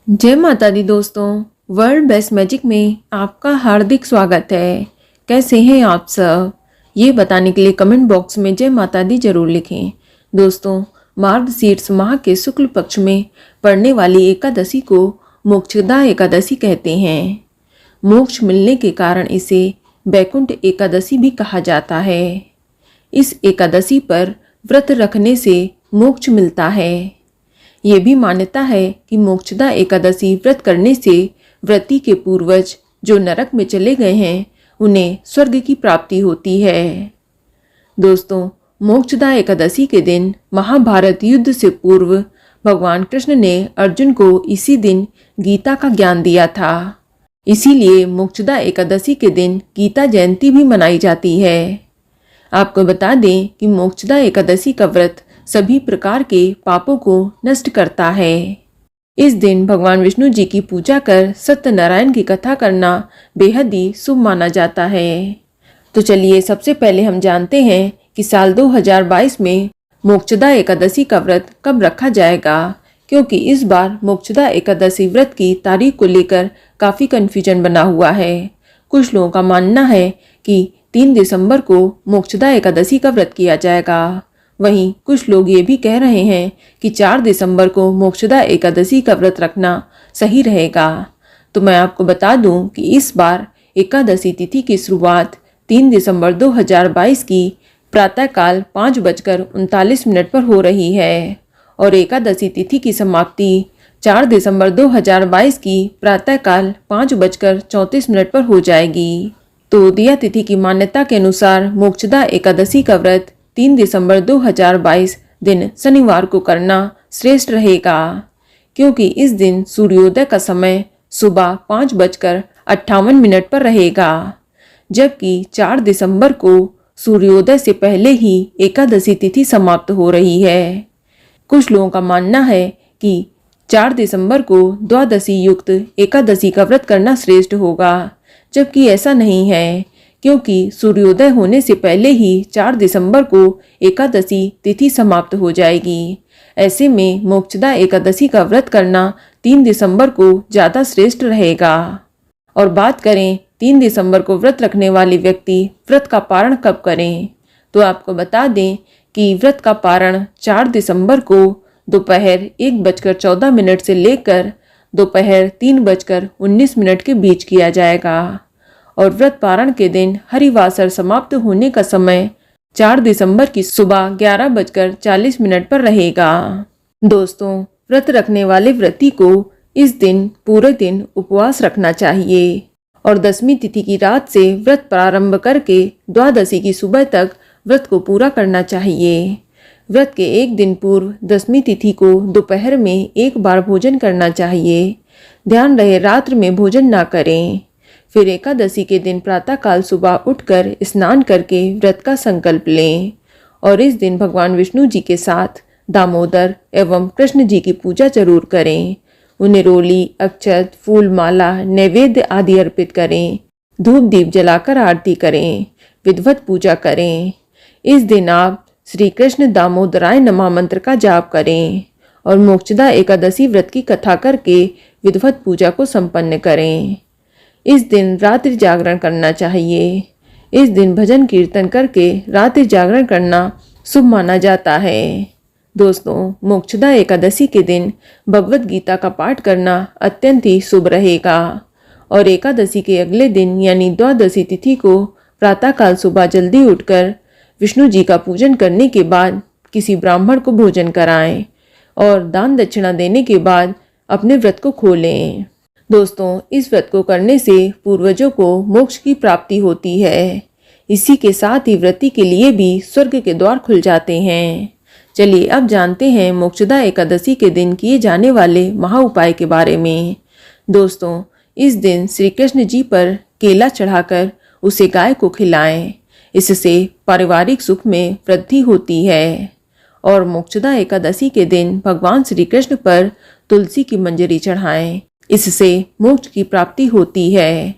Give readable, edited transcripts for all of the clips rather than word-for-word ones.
जय माता दी दोस्तों। वर्ल्ड बेस्ट मैजिक में आपका हार्दिक स्वागत है। कैसे हैं आप सब, ये बताने के लिए कमेंट बॉक्स में जय माता दी जरूर लिखें। दोस्तों, मार्गशीर्ष माह के शुक्ल पक्ष में पड़ने वाली एकादशी को मोक्षदा एकादशी कहते हैं। मोक्ष मिलने के कारण इसे बैकुंठ एकादशी भी कहा जाता है। इस एकादशी पर व्रत रखने से मोक्ष मिलता है। ये भी मान्यता है कि मोक्षदा एकादशी व्रत करने से व्रती के पूर्वज जो नरक में चले गए हैं उन्हें स्वर्ग की प्राप्ति होती है। दोस्तों, मोक्षदा एकादशी के दिन महाभारत युद्ध से पूर्व भगवान कृष्ण ने अर्जुन को इसी दिन गीता का ज्ञान दिया था। इसीलिए मोक्षदा एकादशी के दिन गीता जयंती भी मनाई जाती है। आपको बता दें कि मोक्षदा एकादशी का व्रत सभी प्रकार के पापों को नष्ट करता है। इस दिन भगवान विष्णु जी की पूजा कर सत्यनारायण की कथा करना बेहद ही शुभ माना जाता है। तो चलिए सबसे पहले हम जानते हैं कि साल 2022 में मोक्षदा एकादशी का व्रत कब रखा जाएगा, क्योंकि इस बार मोक्षदा एकादशी व्रत की तारीख को लेकर काफ़ी कन्फ्यूजन बना हुआ है। कुछ लोगों का मानना है कि 3 दिसंबर को मोक्षदा एकादशी का व्रत किया जाएगा। वहीं कुछ लोग ये भी कह रहे हैं कि 4 दिसंबर को मोक्षदा एकादशी का व्रत रखना सही रहेगा। तो मैं आपको बता दूं कि इस बार एकादशी तिथि की शुरुआत 3 दिसंबर 2022 की प्रातःकाल 5:39 पर हो रही है और एकादशी तिथि की समाप्ति 4 दिसंबर 2022 की प्रातःकाल 5:34 पर हो जाएगी। तो दिया तिथि की मान्यता के अनुसार मोक्षदा एकादशी का व्रत 3 दिसंबर 2022 दिन शनिवार को करना श्रेष्ठ रहेगा, क्योंकि इस दिन सूर्योदय का समय सुबह 5:58 पर रहेगा, जबकि 4 दिसंबर को सूर्योदय से पहले ही एकादशी तिथि समाप्त हो रही है। कुछ लोगों का मानना है कि 4 दिसंबर को द्वादशी युक्त एकादशी का व्रत करना श्रेष्ठ होगा, जबकि ऐसा नहीं है, क्योंकि सूर्योदय होने से पहले ही 4 दिसंबर को एकादशी तिथि समाप्त हो जाएगी। ऐसे में मोक्षदा एकादशी का व्रत करना 3 दिसंबर को ज़्यादा श्रेष्ठ रहेगा। और बात करें 3 दिसंबर को व्रत रखने वाले व्यक्ति व्रत का पारण कब करें, तो आपको बता दें कि व्रत का पारण 4 दिसंबर को दोपहर 1:14 से लेकर दोपहर 3:19 के बीच किया जाएगा और व्रत पारण के दिन हरिवासर समाप्त होने का समय 4 दिसंबर की सुबह 11:40 पर रहेगा। दोस्तों, व्रत रखने वाले व्रती को इस दिन पूरे दिन उपवास रखना चाहिए और दशमी तिथि की रात से व्रत प्रारंभ करके द्वादशी की सुबह तक व्रत को पूरा करना चाहिए। व्रत के एक दिन पूर्व दशमी तिथि को दोपहर में एक बार भोजन करना चाहिए। ध्यान रहे रात्र में भोजन ना करें। फिर एकादशी के दिन प्रातःकाल सुबह उठकर स्नान करके व्रत का संकल्प लें और इस दिन भगवान विष्णु जी के साथ दामोदर एवं कृष्ण जी की पूजा जरूर करें। उन्हें रोली, अक्षत, फूल माला, नैवेद्य आदि अर्पित करें। धूप दीप जलाकर आरती करें, विधिवत पूजा करें। इस दिन आप श्री कृष्ण दामोदराय नमः मंत्र का जाप करें और मोक्षदा एकादशी व्रत की कथा करके विधिवत पूजा को संपन्न करें। इस दिन रात्रि जागरण करना चाहिए। इस दिन भजन कीर्तन करके रात्रि जागरण करना शुभ माना जाता है। दोस्तों, मोक्षदा एकादशी के दिन भगवत गीता का पाठ करना अत्यंत ही शुभ रहेगा और एकादशी के अगले दिन यानी द्वादशी तिथि को प्रातःकाल सुबह जल्दी उठकर विष्णु जी का पूजन करने के बाद किसी ब्राह्मण को भोजन कराएं और दान दक्षिणा देने के बाद अपने व्रत को खोलें। दोस्तों, इस व्रत को करने से पूर्वजों को मोक्ष की प्राप्ति होती है। इसी के साथ ही व्रती के लिए भी स्वर्ग के द्वार खुल जाते हैं। चलिए अब जानते हैं मोक्षदा एकादशी के दिन किए जाने वाले महा उपाय के बारे में। दोस्तों, इस दिन श्री कृष्ण जी पर केला चढ़ाकर उसे गाय को खिलाएं। इससे पारिवारिक सुख में वृद्धि होती है और मोक्षदा एकादशी के दिन भगवान श्री कृष्ण पर तुलसी की मंजरी चढ़ाएं। इससे मोक्ष की प्राप्ति होती है।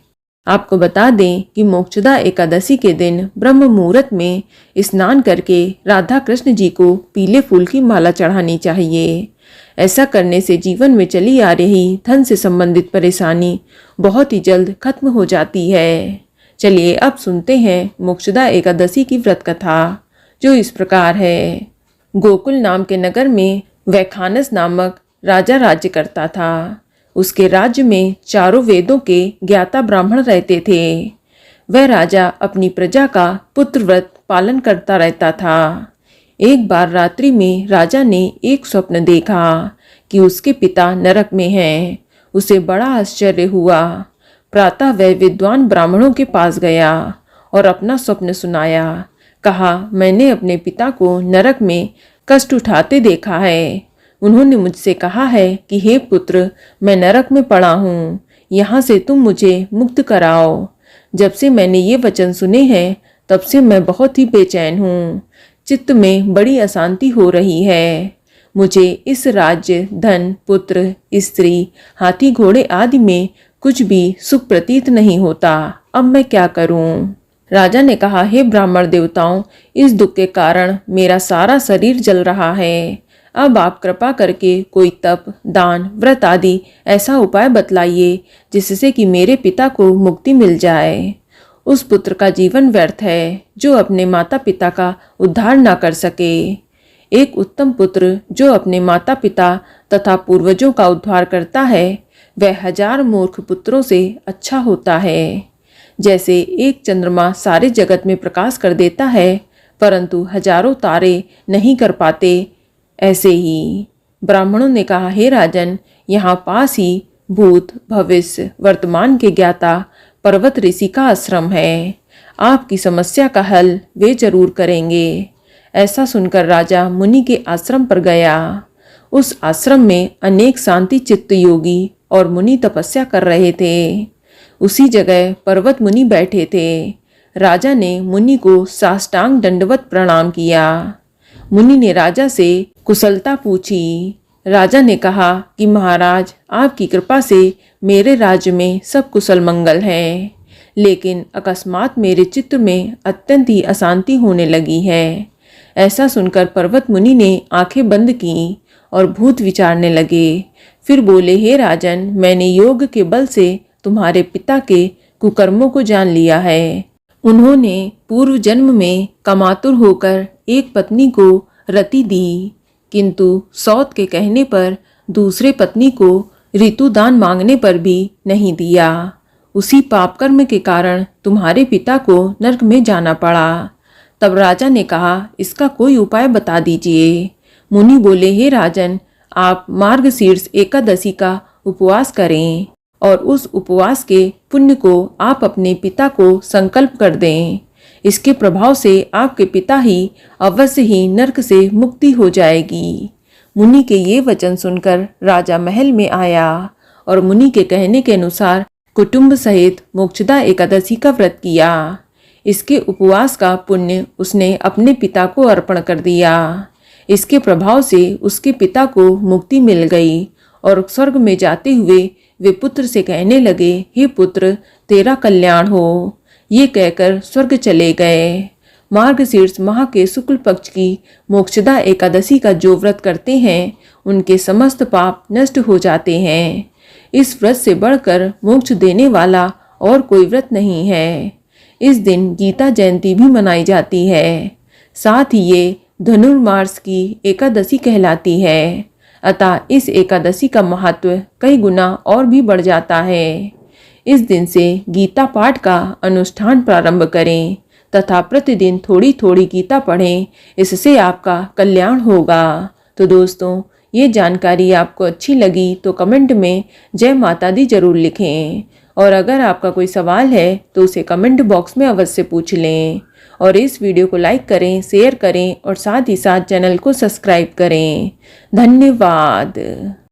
आपको बता दें कि मोक्षदा एकादशी के दिन ब्रह्म मुहूर्त में स्नान करके राधा कृष्ण जी को पीले फूल की माला चढ़ानी चाहिए। ऐसा करने से जीवन में चली आ रही धन से संबंधित परेशानी बहुत ही जल्द खत्म हो जाती है। चलिए अब सुनते हैं मोक्षदा एकादशी की व्रत कथा, जो इस प्रकार है। गोकुल नाम के नगर में वैखानस नामक राजा राज्य करता था। उसके राज्य में चारों वेदों के ज्ञाता ब्राह्मण रहते थे। वह राजा अपनी प्रजा का पुत्र व्रत पालन करता रहता था। एक बार रात्रि में राजा ने एक स्वप्न देखा कि उसके पिता नरक में हैं। उसे बड़ा आश्चर्य हुआ। प्रातः वह विद्वान ब्राह्मणों के पास गया और अपना स्वप्न सुनाया। कहा, मैंने अपने पिता को नरक में कष्ट उठाते देखा है। उन्होंने मुझसे कहा है कि हे पुत्र, मैं नरक में पड़ा हूँ, यहाँ से तुम मुझे मुक्त कराओ। जब से मैंने ये वचन सुने हैं तब से मैं बहुत ही बेचैन हूँ। चित्त में बड़ी अशांति हो रही है। मुझे इस राज्य, धन, पुत्र, स्त्री, हाथी घोड़े आदि में कुछ भी सुख प्रतीत नहीं होता। अब मैं क्या करूं? राजा ने कहा, हे ब्राह्मण देवताओं, इस दुख के कारण मेरा सारा शरीर जल रहा है। अब आप कृपा करके कोई तप, दान, व्रत आदि ऐसा उपाय बतलाइए जिससे कि मेरे पिता को मुक्ति मिल जाए। उस पुत्र का जीवन व्यर्थ है जो अपने माता पिता का उद्धार न कर सके। एक उत्तम पुत्र जो अपने माता पिता तथा पूर्वजों का उद्धार करता है, वह 1000 मूर्ख पुत्रों से अच्छा होता है। जैसे एक चंद्रमा सारे जगत में प्रकाश कर देता है परंतु हजारों तारे नहीं कर पाते, ऐसे ही ब्राह्मणों ने कहा, हे राजन, यहाँ पास ही भूत, भविष्य, वर्तमान के ज्ञाता पर्वत ऋषि का आश्रम है। आपकी समस्या का हल वे जरूर करेंगे। ऐसा सुनकर राजा मुनि के आश्रम पर गया। उस आश्रम में अनेक शांति चित्त योगी और मुनि तपस्या कर रहे थे। उसी जगह पर्वत मुनि बैठे थे। राजा ने मुनि को साष्टांग दंडवत प्रणाम किया। मुनि ने राजा से कुशलता पूछी। राजा ने कहा कि महाराज, आपकी कृपा से मेरे राज्य में सब कुशल मंगल है, लेकिन अकस्मात मेरे चित्त में अत्यंत ही अशांति होने लगी है। ऐसा सुनकर पर्वत मुनि ने आंखें बंद की और भूत विचारने लगे। फिर बोले, हे राजन, मैंने योग के बल से तुम्हारे पिता के कुकर्मों को जान लिया है। उन्होंने पूर्व जन्म में कामातुर होकर एक पत्नी को रति दी, किंतु सौत के कहने पर दूसरे पत्नी को ऋतुदान मांगने पर भी नहीं दिया। उसी पाप कर्म के कारण तुम्हारे पिता को नरक में जाना पड़ा। तब राजा ने कहा, इसका कोई उपाय बता दीजिए। मुनि बोले, हे राजन, आप मार्गशीर्ष एकादशी का उपवास करें और उस उपवास के पुण्य को आप अपने पिता को संकल्प कर दें। इसके प्रभाव से आपके पिता ही अवश्य ही नरक से मुक्ति हो जाएगी। मुनि के ये वचन सुनकर राजा महल में आया और मुनि के कहने के अनुसार कुटुंब सहित मोक्षदा एकादशी का व्रत किया। इसके उपवास का पुण्य उसने अपने पिता को अर्पण कर दिया। इसके प्रभाव से उसके पिता को मुक्ति मिल गई और स्वर्ग में जाते हुए वे पुत्र से कहने लगे, हे पुत्र, तेरा कल्याण हो। ये कहकर स्वर्ग चले गए। मार्गशीर्ष माह के शुक्ल पक्ष की मोक्षदा एकादशी का जो व्रत करते हैं उनके समस्त पाप नष्ट हो जाते हैं। इस व्रत से बढ़कर मोक्ष देने वाला और कोई व्रत नहीं है। इस दिन गीता जयंती भी मनाई जाती है। साथ ही ये धनुर्मास की एकादशी कहलाती है। अतः इस एकादशी का महत्व कई गुना और भी बढ़ जाता है। इस दिन से गीता पाठ का अनुष्ठान प्रारंभ करें तथा प्रतिदिन थोड़ी थोड़ी गीता पढ़ें, इससे आपका कल्याण होगा। तो दोस्तों, ये जानकारी आपको अच्छी लगी तो कमेंट में जय माता दी जरूर लिखें और अगर आपका कोई सवाल है तो उसे कमेंट बॉक्स में अवश्य पूछ लें और इस वीडियो को लाइक करें, शेयर करें और साथ ही साथ चैनल को सब्सक्राइब करें। धन्यवाद।